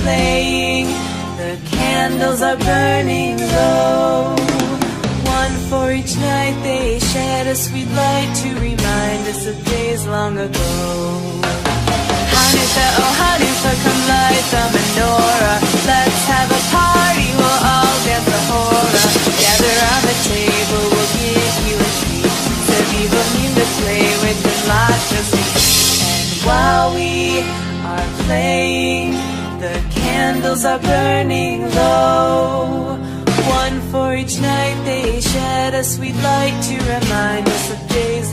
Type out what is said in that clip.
playing, the candles are burning low. One for each night they shed a sweet light to remind us of days long ago. Hanukkah, oh Hanukkah, come light the menorah. Let's have a party, we'll all dance the hora. Gather around the table, we'll give you a treat. Serviva mean to play with and lots of sweets. And while we are playing, the candles are burning low. One for each night they shed a sweet light to remind us of days